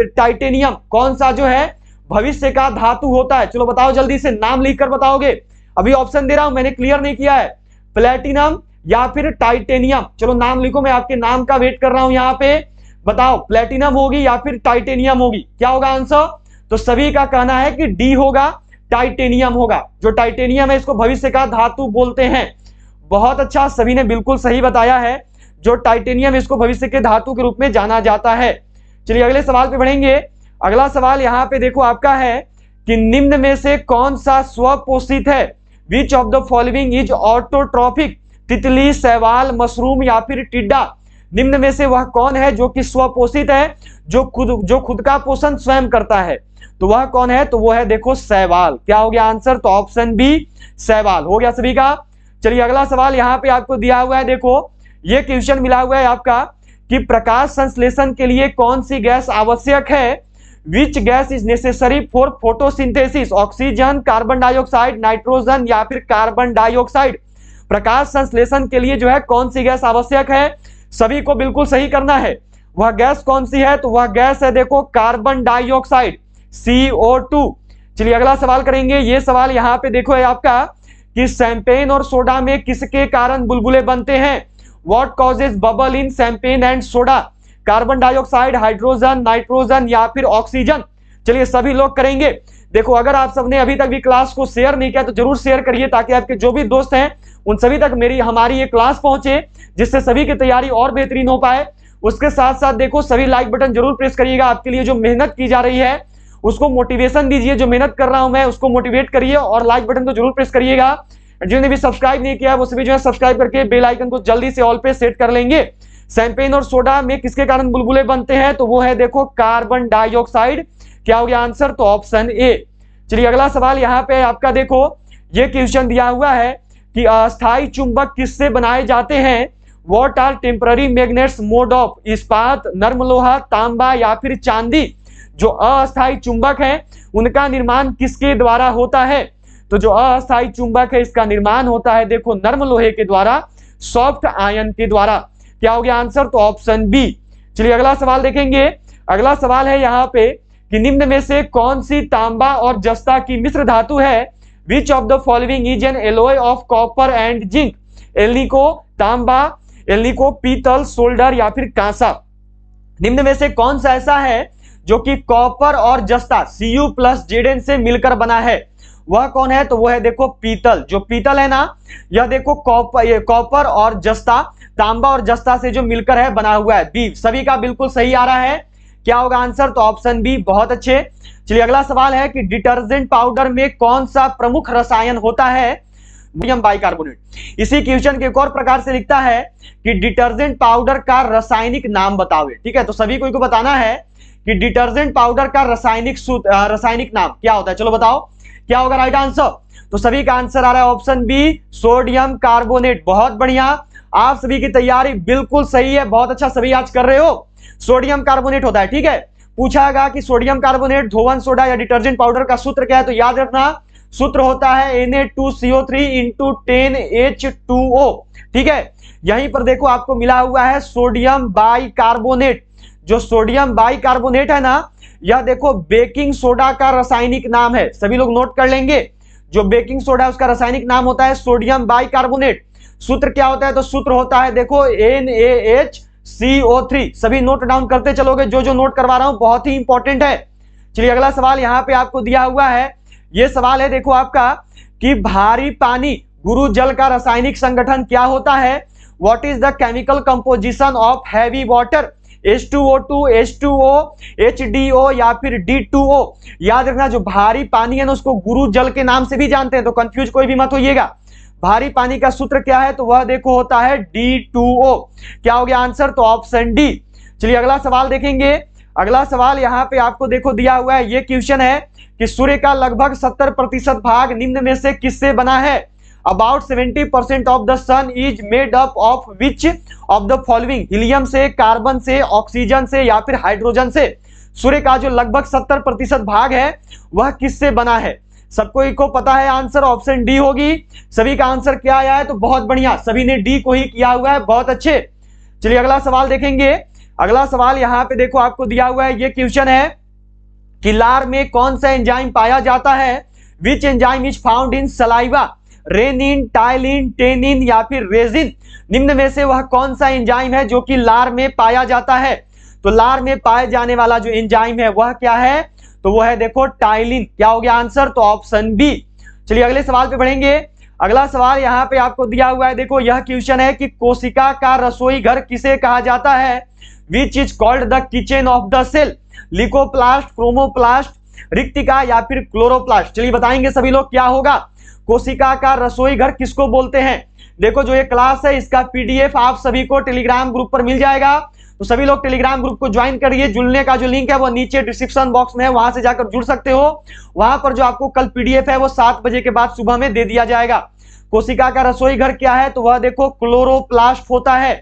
टाइटेनियम कौन सा जो है भविष्य का धातु होता है। चलो बताओ जल्दी से, नाम लिखकर बताओगे। अभी ऑप्शन दे रहा हूं, मैंने क्लियर नहीं किया है, प्लेटिनम या फिर टाइटेनियम। चलो नाम लिखो, मैं आपके नाम का वेट कर रहा हूं यहाँ पे। बताओ प्लेटिनम होगी या फिर टाइटेनियम होगी, क्या होगा आंसर? तो सभी का कहना है कि डी होगा, टाइटेनियम होगा। जो टाइटेनियम है इसको भविष्य का धातु बोलते हैं। बहुत अच्छा, सभी ने बिल्कुल सही बताया है, जो टाइटेनियम इसको भविष्य के धातु के रूप में जाना जाता है। चलिए अगले सवाल पे बढ़ेंगे। अगला सवाल यहाँ पे देखो आपका है कि निम्न में से कौन सा स्वपोषित है? Which of the following is autotrophic? तितली, शैवाल, मशरूम या फिर टिड्डा? निम्न में से वह कौन है जो कि स्वपोषित है, जो खुद का पोषण स्वयं करता है? तो वह कौन है? तो वो है देखो शैवाल। क्या हो गया आंसर? तो ऑप्शन बी शैवाल हो गया सभी का। चलिए अगला सवाल यहाँ पे आपको दिया हुआ है, देखो ये क्वेश्चन मिला हुआ है आपका कि प्रकाश संश्लेषण के लिए कौन सी गैस आवश्यक है? Which gas is necessary for photosynthesis? Oxygen, carbon dioxide, nitrogen या फिर कार्बन डाइऑक्साइड? प्रकाश संश्लेषण के लिए जो है कौन सी गैस आवश्यक है? सभी को बिल्कुल सही करना है। वह गैस कौन सी है? तो वह गैस है देखो कार्बन डाइऑक्साइड, CO2। चलिए अगला सवाल करेंगे। ये सवाल यहाँ पे देखो है आपका कि शैंपेन और सोडा में किसके कारण बुलबुले बनते हैं? What causes bubble in champagne and soda? Carbon dioxide, hydrogen, nitrogen या फिर ऑक्सीजन? चलिए सभी लोग करेंगे। देखो अगर आप सबने अभी तक भी क्लास को शेयर नहीं किया तो जरूर शेयर करिए, ताकि आपके जो भी दोस्त हैं उन सभी तक हमारी ये क्लास पहुंचे, जिससे सभी की तैयारी और बेहतरीन हो पाए। उसके साथ साथ देखो सभी लाइक बटन जरूर प्रेस करिएगा। आपके लिए जो मेहनत की जा रही है उसको मोटिवेशन दीजिए, जो मेहनत कर रहा हूं मैं उसको मोटिवेट करिए, और लाइक बटन को जरूर प्रेस करिएगा। जिन्होंने भी सब्सक्राइब नहीं किया वो सभी जो है सब्सक्राइब करके बेल आइकन को जल्दी से ऑल पे सेट कर लेंगे। शैंपेन और सोडा में किसके कारण बुलबुले बनते हैं? तो वो है देखो कार्बन डाइऑक्साइड। क्या हो गया आंसर? तो ऑप्शन ए। चलिए अगला सवाल यहाँ पे आपका देखो, ये क्वेश्चन दिया हुआ है कि अस्थायी चुंबक किससे बनाए जाते हैं? What are temporary magnets made of? इस्पात, नर्म लोहा, तांबा या फिर चांदी? जो अस्थायी चुंबक है उनका निर्माण किसके द्वारा होता है? तो जो अस्थायी चुंबक है इसका निर्माण होता है देखो नर्म लोहे के द्वारा, सॉफ्ट आयन के द्वारा। क्या हो गया आंसर? तो ऑप्शन बी। चलिए अगला सवाल देखेंगे। अगला सवाल है यहाँ पे कि निम्न में से कौन सी तांबा और जस्ता की मिश्र धातु है? Which of the following is an alloy of copper and zinc? Alnico, तांबा, एल्निको पीतल, सोल्डर या फिर कांसा? निम्न में से कौन सा ऐसा है जो कि कॉपर और जस्ता Cu+Zn से मिलकर बना है? वह कौन है? तो वह है देखो पीतल। जो पीतल है ना, यह देखो कॉपर और जस्ता, तांबा और जस्ता से जो मिलकर है बना हुआ है। बी सभी का बिल्कुल सही आ रहा है। क्या होगा आंसर? तो ऑप्शन बी। बहुत अच्छे। चलिए अगला सवाल है कि डिटर्जेंट पाउडर में कौन सा प्रमुख रसायन होता है? Sodium bicarbonate. इसी क्वेश्चन के एक और प्रकार से लिखता है कि डिटर्जेंट पाउडर का रासायनिक नाम बताओगे। ठीक है, तो सभी को बताना है कि डिटर्जेंट पाउडर का रासायनिक नाम क्या होता है। चलो बताओ क्या होगा राइट आंसर? तो सभी का आंसर आ रहा है ऑप्शन बी, सोडियम कार्बोनेट। बहुत बढ़िया, आप सभी की तैयारी बिल्कुल सही है, बहुत अच्छा सभी आज कर रहे हो। सोडियम कार्बोनेट होता है। ठीक है, पूछागा कि सोडियम कार्बोनेट, धोवन सोडा या डिटर्जेंट पाउडर का सूत्र क्या है? तो याद रखना सूत्र होता है Na2CO3 × 10H2O। ठीक है, यहीं पर देखो आपको मिला हुआ है सोडियम बाइकार्बोनेट। जो सोडियम बाइकार्बोनेट है ना, यह देखो बेकिंग सोडा का रासायनिक नाम है। सभी लोग नोट कर लेंगे, जो बेकिंग सोडा है उसका रासायनिक नाम होता है सोडियम बाइकार्बोनेट। सूत्र क्या होता है? तो सूत्र होता है देखो NaHCO3। सभी नोट डाउन करते चलोगे, जो जो नोट करवा रहा हूं बहुत ही इंपॉर्टेंट है। चलिए अगला सवाल यहाँ पे आपको दिया हुआ है। यह सवाल है देखो आपका कि भारी पानी गुरु जल का रासायनिक संगठन क्या होता है? What is the chemical composition of heavy water? H2O2, H2O, HDO या फिर D2O? याद रखना जो भारी पानी है ना उसको गुरु जल के नाम से भी जानते हैं, तो कंफ्यूज कोई भी मत होइएगा। भारी पानी का सूत्र क्या है? तो वह देखो होता है D2O। क्या हो गया आंसर? तो ऑप्शन डी। चलिए अगला सवाल देखेंगे। अगला सवाल यहाँ पे आपको देखो दिया हुआ है। ये क्वेश्चन है कि सूर्य का लगभग 70% भाग निम्न में से किससे बना है? About 70% of the sun is made up of which of the following? Helium से, कार्बन से, ऑक्सीजन से या फिर हाइड्रोजन से? सूर्य का जो लगभग 70% भाग है वह किससे बना है? सबको को पता है आंसर ऑप्शन डी होगी। सभी का आंसर क्या आया है? तो बहुत बढ़िया, सभी ने डी को ही किया हुआ है, बहुत अच्छे। चलिए अगला सवाल देखेंगे। अगला सवाल यहाँ पे देखो आपको दिया हुआ है, ये क्वेश्चन है कि लार में कौन सा एंजाइम पाया जाता है? Which enzyme is found in saliva? Renin, ptyalin, tannin या फिर रेजिन? निम्न में से वह कौन सा एंजाइम है जो कि लार में पाया जाता है? तो लार में पाए जाने वाला जो एंजाइम है वह क्या है? तो वह है देखो टाइलिन। क्या हो गया आंसर? तो ऑप्शन बी। चलिए अगले सवाल पे बढ़ेंगे। अगला सवाल यहाँ पे आपको दिया हुआ है, देखो यह क्वेश्चन है कि कोशिका का रसोई घर किसे कहा जाता है? Which is called the kitchen of the cell? Leucoplast, chromoplast, रिक्तिका या फिर क्लोरोप्लास्ट? चलिए बताएंगे सभी लोग क्या होगा। कोशिका का रसोई घर किसको बोलते हैं? देखो जो ये क्लास है इसका पीडीएफ आप सभी को टेलीग्राम ग्रुप पर मिल जाएगा, तो सभी लोग टेलीग्राम ग्रुप को ज्वाइन करिए। जुड़ने का जो लिंक है वो नीचे डिस्क्रिप्शन बॉक्स में है, वहां से जाकर जुड़ सकते हो। वहां पर जो आपको कल पीडीएफ है वो 7 बजे के बाद सुबह में दे दिया जाएगा। कोशिका का रसोई घर क्या है? तो वह देखो क्लोरोप्लास्ट होता है।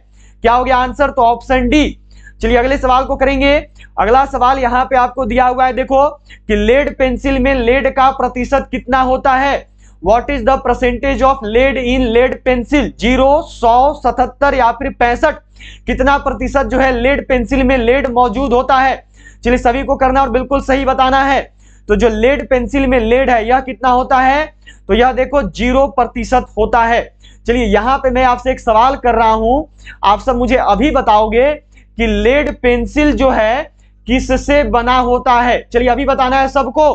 क्या हो गया आंसर? तो ऑप्शन डी। चलिए अगले सवाल को करेंगे। अगला सवाल यहाँ पे आपको दिया हुआ है, देखो कि लेड पेंसिल में लेड का प्रतिशत कितना होता है? What is the percentage of lead in lead pencil? 0, 100, 77 या फिर 65? कितना प्रतिशत जो है लेड पेंसिल में लेड मौजूद होता है? चलिए सभी को करना और बिल्कुल सही बताना है। तो जो लेड पेंसिल में लेड है यह कितना होता है? तो यह देखो 0% होता है। चलिए यहां पे मैं आपसे एक सवाल कर रहा हूं, आप सब मुझे अभी बताओगे कि लेड पेंसिल जो है किससे बना होता है? चलिए अभी बताना है सबको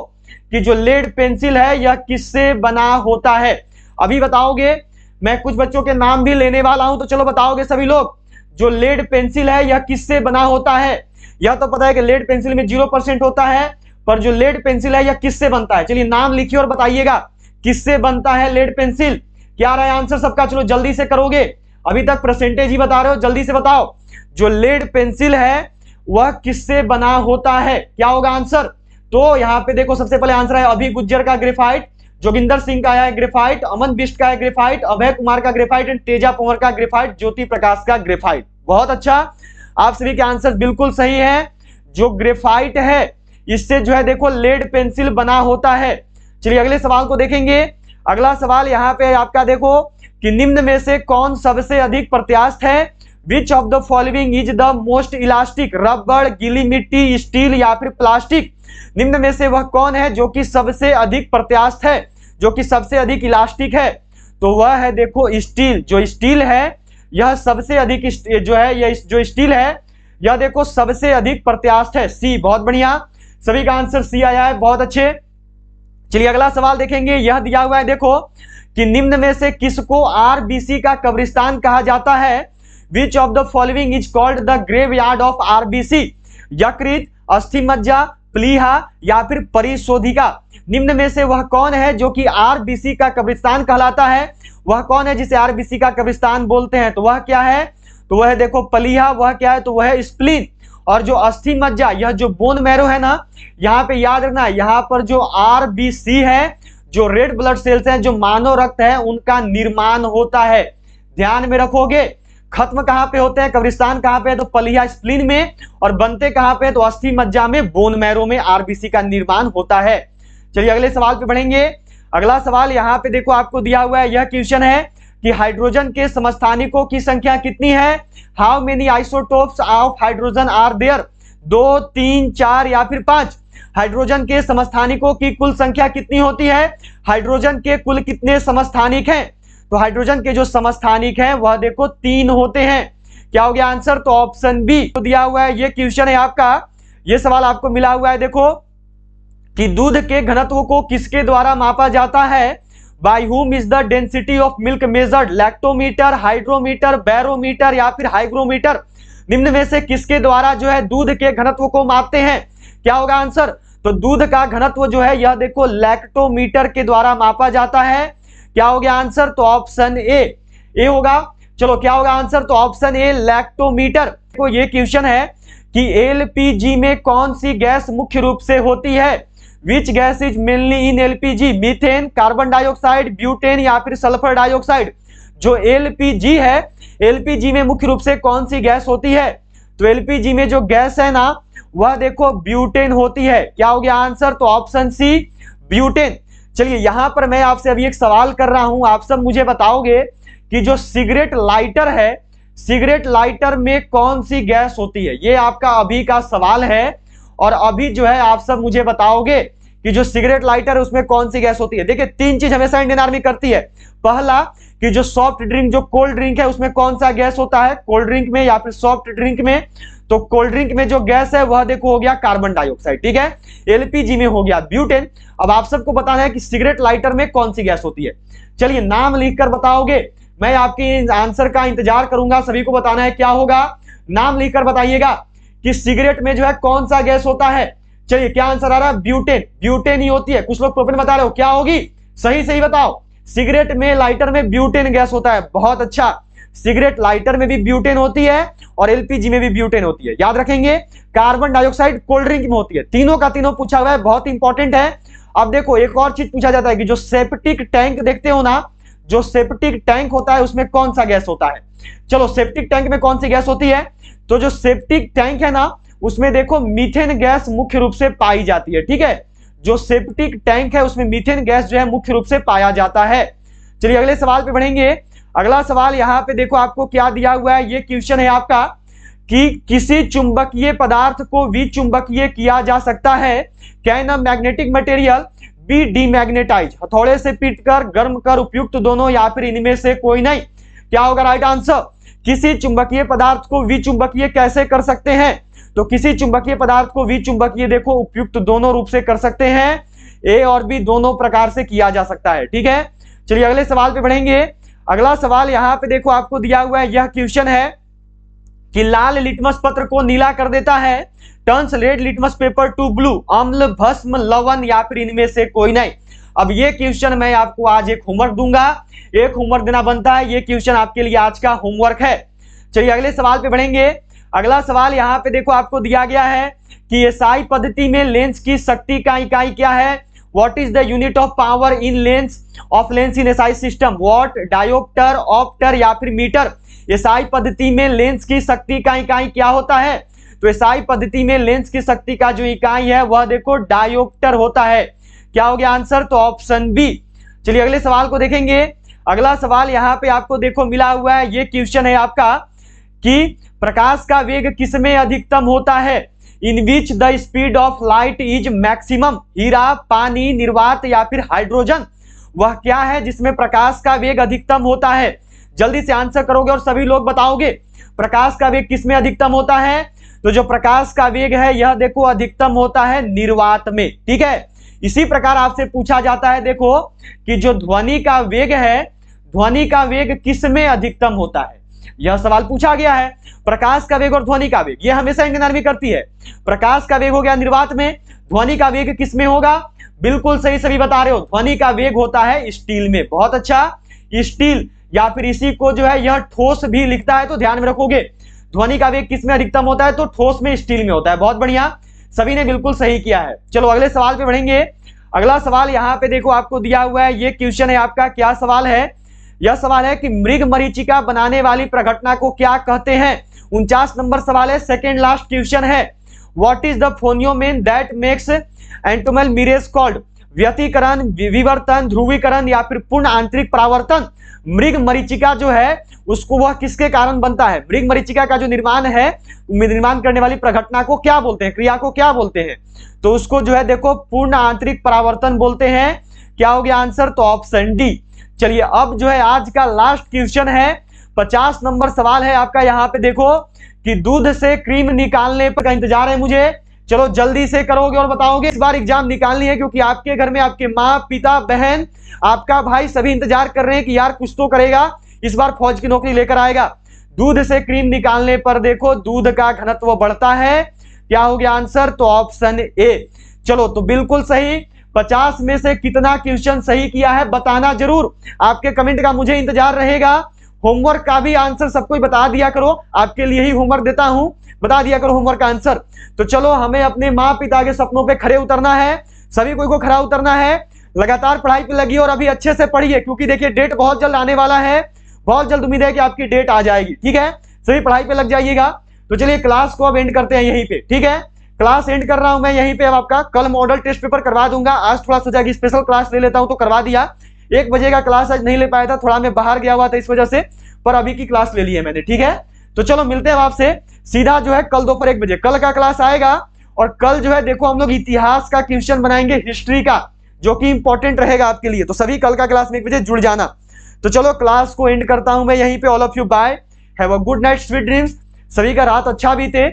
कि जो लेड पेंसिल है यह किससे बना होता है, अभी बताओगे। मैं कुछ बच्चों के नाम भी लेने वाला हूं, तो चलो बताओगे सभी लोग। जो लेड पेंसिल है यह किससे बना होता है? यह तो पता है कि लेड पेंसिल में 0% होता है, पर जो लेड पेंसिल है यह किससे बनता है? चलिए नाम लिखिए और बताइएगा किससे बनता है लेड पेंसिल। क्या रहा है आंसर सबका? चलो जल्दी से करोगे, अभी तक परसेंटेज ही बता रहे हो, जल्दी से बताओ। जो लेड पेंसिल है वह किससे बना होता है? क्या होगा आंसर? तो यहाँ पे देखो सबसे पहले आंसर है अभी गुज्जर का ग्रेफाइट, जोगिंदर सिंह का है ग्रेफाइट, अमन बिष्ट का है ग्रेफाइट, अभय कुमार का ग्रेफाइट एंड तेजा पंवर का ग्रेफाइट, ज्योति प्रकाश का ग्रेफाइट। बहुत अच्छा, आप सभी के आंसर बिल्कुल सही हैं। जो ग्रेफाइट है इससे जो है देखो लेड पेंसिल बना होता है। चलिए अगले सवाल को देखेंगे। अगला सवाल यहाँ पे आपका देखो कि निम्न में से कौन सबसे अधिक प्रत्यास्थ है? Which of the following is the most elastic? रबड़, गीली मिट्टी, स्टील या फिर प्लास्टिक? निम्न में से वह कौन है जो कि सबसे अधिक प्रत्यास्थ है, जो कि सबसे अधिक इलास्टिक है? तो वह है देखो स्टील। जो स्टील है यह सबसे अधिक जो है, यह जो स्टील है यह देखो सबसे अधिक प्रत्यास्थ है। सी, बहुत बढ़िया, सभी का आंसर सी आया है, बहुत अच्छे। चलिए अगला सवाल देखेंगे। यह दिया हुआ है देखो कि निम्न में से किसको आरबीसी का कब्रिस्तान कहा जाता है? Which of the following is called the graveyard of RBC? यकृत, अस्थि मज्जा, प्लीहा या फिर परिशोधिका? निम्न में से वह कौन है जो कि आरबीसी का कब्रिस्तान कहलाता है? वह कौन है जिसे आरबीसी का कब्रिस्तान बोलते हैं? तो वह क्या है? तो वह देखो प्लीहा। वह क्या है? तो वह है स्प्लीन। और जो अस्थि मज्जा, यह जो बोन मैरो है ना, यहाँ पे याद रखना, यहाँ पर जो आरबीसी है, जो रेड ब्लड सेल्स हैं, जो मानव रक्त है, उनका निर्माण होता है। ध्यान में रखोगे। खत्म कहां पे होते हैं, कब्रिस्तान कहां पे है? तो प्लीहा, स्प्लीन में। और बनते कहां पे? तो अस्थि मज्जा में, बोन मैरो में आरबीसी का निर्माण होता है। चलिए अगले सवाल पे बढ़ेंगे। अगला सवाल यहाँ पे देखो आपको दिया हुआ है, यह क्वेश्चन है कि हाइड्रोजन के समस्थानिकों की संख्या कितनी है? How many isotopes of hydrogen are there? 2, 3, 4 या फिर 5? हाइड्रोजन के समस्थानिकों की कुल संख्या कितनी होती है? हाइड्रोजन के कुल कितने समस्थानिक हैं? तो हाइड्रोजन के जो समस्थानिक हैं वह देखो 3 होते हैं। क्या हो गया आंसर? तो ऑप्शन बी। तो दिया हुआ है, ये क्वेश्चन है आपका, ये सवाल आपको मिला हुआ है देखो कि दूध के घनत्व को किसके द्वारा मापा जाता है? By whom is the density of milk measured? Lactometer, hydrometer, barometer या फिर हाइग्रोमीटर? निम्न में से किसके द्वारा जो है दूध के घनत्व को मापते हैं? क्या होगा आंसर? तो दूध का घनत्व जो है यह देखो लैक्टोमीटर के द्वारा मापा जाता है। क्या हो गया आंसर? तो ऑप्शन ए होगा। चलो क्या होगा आंसर? तो ऑप्शन ए लैक्टोमीटर। तो ये क्वेश्चन है कि एलपीजी में कौन सी गैस मुख्य रूप से होती है? Which gas is mainly in LPG? Methane, carbon dioxide, butane या फिर सल्फर डाइऑक्साइड? जो एलपीजी है, एलपीजी में मुख्य रूप से कौन सी गैस होती है? तो एलपीजी में जो गैस है ना वह देखो ब्यूटेन होती है। क्या हो गया आंसर? तो ऑप्शन सी ब्यूटेन। चलिए यहां पर मैं आपसे अभी एक सवाल कर रहा हूं, आप सब मुझे बताओगे कि जो सिगरेट लाइटर है, सिगरेट लाइटर में कौन सी गैस होती है? ये आपका अभी का सवाल है और अभी जो है आप सब मुझे बताओगे कि जो सिगरेट लाइटर है उसमें कौन सी गैस होती है। देखिए 3 चीज हमेशा इंडियन आर्मी करती है। पहला कि जो सॉफ्ट ड्रिंक, जो कोल्ड ड्रिंक है उसमें कौन सा गैस होता है कोल्ड ड्रिंक में या फिर सॉफ्ट ड्रिंक में? तो कोल्ड ड्रिंक में जो गैस है वह देखो हो गया कार्बन डाइऑक्साइड, ठीक है। एलपीजी में हो गया ब्यूटेन। अब आप सबको बताना है कि सिगरेट लाइटर में कौन सी गैस होती है। चलिए नाम लिखकर बताओगे, मैं आपके आंसर का इंतजार करूंगा। सभी को बताना है क्या होगा, नाम लिखकर बताइएगा कि सिगरेट में जो है कौन सा गैस होता है। चलिए क्या आंसर आ रहा है? ब्यूटेन, ब्यूटेन ही होती है। कुछ लोग प्रोपेन बता रहे हो, क्या होगी? सही सही बताओ। सिगरेट में, लाइटर में ब्यूटेन गैस होता है। बहुत अच्छा, सिगरेट लाइटर में भी ब्यूटेन होती है और एलपीजी में भी ब्यूटेन होती है, याद रखेंगे। कार्बन डाइऑक्साइड कोल्ड ड्रिंक में होती है। तीनों का तीनों पूछा हुआ है, बहुत इंपॉर्टेंट है। अब देखो एक और चीज पूछा जाता है कि जो सेप्टिक टैंक देखते हो ना, जो सेप्टिक टैंक होता है उसमें कौन सा गैस होता है? चलो सेप्टिक टैंक में कौन सी गैस होती है? तो जो सेप्टिक टैंक है ना उसमें देखो मीथेन गैस मुख्य रूप से पाई जाती है, ठीक है। जो सेप्टिक टैंक है उसमें मीथेन गैस जो है मुख्य रूप से पाया जाता है। चलिए अगले सवाल पे बढ़ेंगे। अगला सवाल यहाँ पे देखो आपको क्या दिया हुआ है, ये क्वेश्चन है आपका कि किसी चुंबकीय पदार्थ को विचुंबकीय किया जा सकता है। Can a magnetic material be demagnetize? हथौड़े से पीटकर, गर्म कर, उपयुक्त दोनों या फिर इनमें से कोई नहीं? क्या होगा राइट आंसर? किसी चुंबकीय पदार्थ को विचुंबकीय कैसे कर सकते हैं? तो किसी चुंबकीय पदार्थ को विचुंबकीय देखो उपयुक्त दोनों रूप से कर सकते हैं, ए और बी दोनों प्रकार से किया जा सकता है, ठीक है। चलिए अगले सवाल पे बढ़ेंगे। अगला सवाल यहाँ पे देखो आपको दिया हुआ है, यह क्वेश्चन है कि लाल लिटमस पत्र को नीला कर देता है, turns red litmus paper two blue, अम्ल, भस्म, लवण या फिर इनमें से कोई नहीं? अब ये क्वेश्चन मैं आपको आज एक होमवर्क दूंगा, एक होमवर्क देना बनता है, ये क्वेश्चन आपके लिए आज का होमवर्क है। चलिए अगले सवाल पे बढ़ेंगे। अगला सवाल यहाँ पे देखो आपको दिया गया है कि एसआई पद्धति में लेंस की शक्ति का इकाई क्या है? What is the unit of power in lens of lens in SI system? What, dioptre, after या फिर मीटर? एसआई पद्धति में लेंस की शक्ति का इकाई क्या होता है? तो एसआई पद्धति में लेंस की शक्ति का जो इकाई है वह देखो डायोप्टर होता है। क्या हो गया आंसर? तो ऑप्शन बी। चलिए अगले सवाल को देखेंगे। अगला सवाल यहाँ पे आपको देखो मिला हुआ है, ये क्वेश्चन है आपका कि प्रकाश का वेग किसमें अधिकतम होता है? In which the speed of light is maximum? हीरा, पानी, निर्वात या फिर हाइड्रोजन? वह क्या है जिसमें प्रकाश का वेग अधिकतम होता है? जल्दी से आंसर करोगे और सभी लोग बताओगे प्रकाश का वेग किसमें अधिकतम होता है? तो जो प्रकाश का वेग है यह देखो अधिकतम होता है निर्वात में, ठीक है। इसी प्रकार आपसे पूछा जाता है देखो कि जो ध्वनि का वेग है, ध्वनि का वेग किसमें अधिकतम होता है? यह सवाल पूछा गया है। प्रकाश का वेग और ध्वनि का वेग, यह हमेशा इंडियन आर्मी करती है। प्रकाश का वेग हो गया निर्वात में, ध्वनि का वेग किसमें होगा? बिल्कुल सही सभी बता रहे हो, ध्वनि का वेग होता है स्टील में। बहुत अच्छा, स्टील या फिर इसी को जो है यह ठोस भी लिखता है, तो ध्यान में रखोगे ध्वनि का वेग किसमें अधिकतम होता है? तो ठोस में, स्टील में होता है। बहुत बढ़िया, सभी ने बिल्कुल सही किया है। चलो अगले सवाल पे बढ़ेंगे। अगला सवाल यहाँ पे देखो आपको दिया हुआ है, ये क्वेश्चन है आपका। क्या सवाल है? यह सवाल है कि मृग मरीचिका बनाने वाली प्रघटना को क्या कहते हैं? 49 नंबर सवाल है, सेकेंड लास्ट क्वेश्चन है। What is the phenomenon that makes एंटोमल मिरेज कॉल्ड? व्यतिकरण, विवर्तन, ध्रुवीकरण या फिर पूर्ण आंतरिक परावर्तन? मृग मरीचिका जो है उसको वह किसके कारण बनता है? मृग मरीचिका का जो निर्माण है, निर्माण करने वाली प्रघटना को क्या बोलते हैं, क्रिया को क्या बोलते हैं? तो उसको जो है देखो पूर्ण आंतरिक परावर्तन बोलते हैं। क्या हो गया आंसर? तो ऑप्शन डी। चलिए अब जो है आज का लास्ट क्वेश्चन है, 50 नंबर सवाल है आपका। यहाँ पे देखो कि दूध से क्रीम निकालने का इंतजार है मुझे, चलो जल्दी से करोगे और बताओगे। इस बार एग्जाम निकालनी है क्योंकि आपके घर में आपके माँ, पिता, बहन, आपका भाई सभी इंतजार कर रहे हैं कि यार कुछ तो करेगा, इस बार फौज की नौकरी लेकर आएगा। दूध से क्रीम निकालने पर देखो दूध का घनत्व बढ़ता है। क्या हो गया आंसर? तो ऑप्शन ए। चलो तो बिल्कुल सही। 50 में से कितना क्वेश्चन सही किया है बताना जरूर, आपके कमेंट का मुझे इंतजार रहेगा। होमवर्क का भी आंसर सबको बता दिया करो, आपके लिए ही होमवर्क देता हूं, बता दिया करो होमवर्क का आंसर। तो चलो हमें अपने माँ पिता के सपनों पे खड़े उतरना है, सभी को खड़ा उतरना है। लगातार पढ़ाई पे लगी और अभी अच्छे से पढ़िए क्योंकि देखिए डेट बहुत जल्द आने वाला है, बहुत जल्द उम्मीद है कि आपकी डेट आ जाएगी, ठीक है। सभी पढ़ाई पे लग जाइएगा। तो चलिए क्लास को अब एंड करते हैं यहीं पे, ठीक है। क्लास एंड कर रहा हूं मैं यहीं पे। अब आपका कल मॉडल टेस्ट पेपर करवा दूंगा। आज थोड़ा सोचा कि स्पेशल क्लास ले लेता हूं तो करवा दिया। 1 बजे का क्लास आज नहीं ले पाया था, थोड़ा मैं बाहर गया हुआ था इस वजह से, पर अभी की क्लास ले ली है मैंने, ठीक है। तो चलो मिलते हैं आपसे सीधा जो है कल दोपहर 1 बजे, कल का क्लास आएगा। और कल जो है देखो हम लोग इतिहास का क्वेश्चन बनाएंगे, हिस्ट्री का, जो कि इंपॉर्टेंट रहेगा आपके लिए। तो सभी कल का क्लास में 1 बजे जुड़ जाना। तो चलो क्लास को एंड करता हूं मैं यहीं पे। All of you bye, have a good night, sweet dreams. सभी का रात अच्छा बीते।